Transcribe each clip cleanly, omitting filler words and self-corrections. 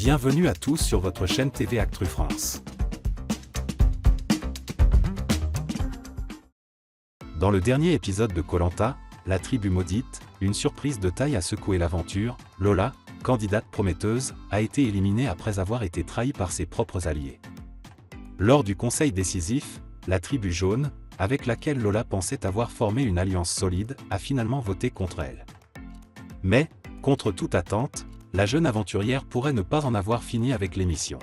Bienvenue à tous sur votre chaîne TV Actu France. Dans le dernier épisode de Koh-Lanta, la tribu maudite, une surprise de taille a secoué l'aventure. Lola, candidate prometteuse, a été éliminée après avoir été trahie par ses propres alliés. Lors du conseil décisif, la tribu jaune, avec laquelle Lola pensait avoir formé une alliance solide, a finalement voté contre elle. Mais, contre toute attente, la jeune aventurière pourrait ne pas en avoir fini avec l'émission.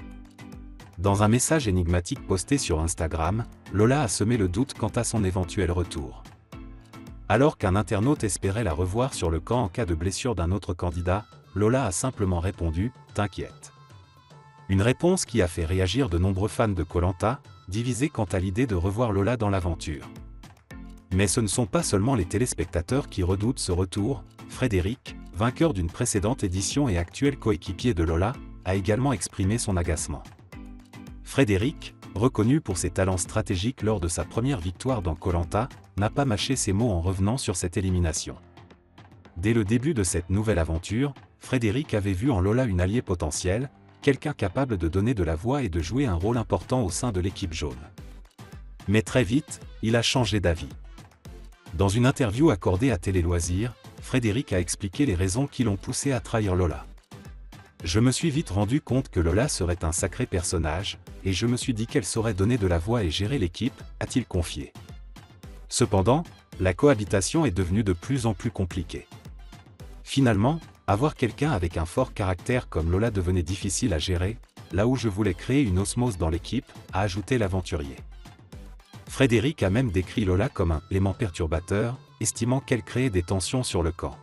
Dans un message énigmatique posté sur Instagram, Lola a semé le doute quant à son éventuel retour. Alors qu'un internaute espérait la revoir sur le camp en cas de blessure d'un autre candidat, Lola a simplement répondu « T'inquiète ». Une réponse qui a fait réagir de nombreux fans de Koh-Lanta, divisés quant à l'idée de revoir Lola dans l'aventure. Mais ce ne sont pas seulement les téléspectateurs qui redoutent ce retour. Frédéric, vainqueur d'une précédente édition et actuel coéquipier de Lola, a également exprimé son agacement. Frédéric, reconnu pour ses talents stratégiques lors de sa première victoire dans Koh-Lanta, n'a pas mâché ses mots en revenant sur cette élimination. Dès le début de cette nouvelle aventure, Frédéric avait vu en Lola une alliée potentielle, quelqu'un capable de donner de la voix et de jouer un rôle important au sein de l'équipe jaune. Mais très vite, il a changé d'avis. Dans une interview accordée à Télé Loisirs, Frédéric a expliqué les raisons qui l'ont poussé à trahir Lola. « Je me suis vite rendu compte que Lola serait un sacré personnage, et je me suis dit qu'elle saurait donner de la voix et gérer l'équipe », a-t-il confié. Cependant, la cohabitation est devenue de plus en plus compliquée. Finalement, avoir quelqu'un avec un fort caractère comme Lola devenait difficile à gérer, là où je voulais créer une osmose dans l'équipe, a ajouté l'aventurier. Frédéric a même décrit Lola comme un « élément perturbateur », estimant qu'elle créait des tensions sur le camp.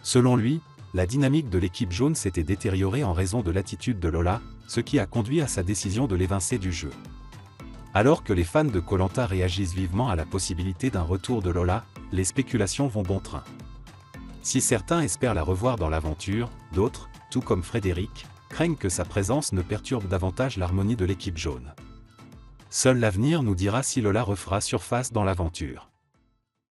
Selon lui, la dynamique de l'équipe jaune s'était détériorée en raison de l'attitude de Lola, ce qui a conduit à sa décision de l'évincer du jeu. Alors que les fans de Koh-Lanta réagissent vivement à la possibilité d'un retour de Lola, les spéculations vont bon train. Si certains espèrent la revoir dans l'aventure, d'autres, tout comme Frédéric, craignent que sa présence ne perturbe davantage l'harmonie de l'équipe jaune. Seul l'avenir nous dira si Lola refera surface dans l'aventure.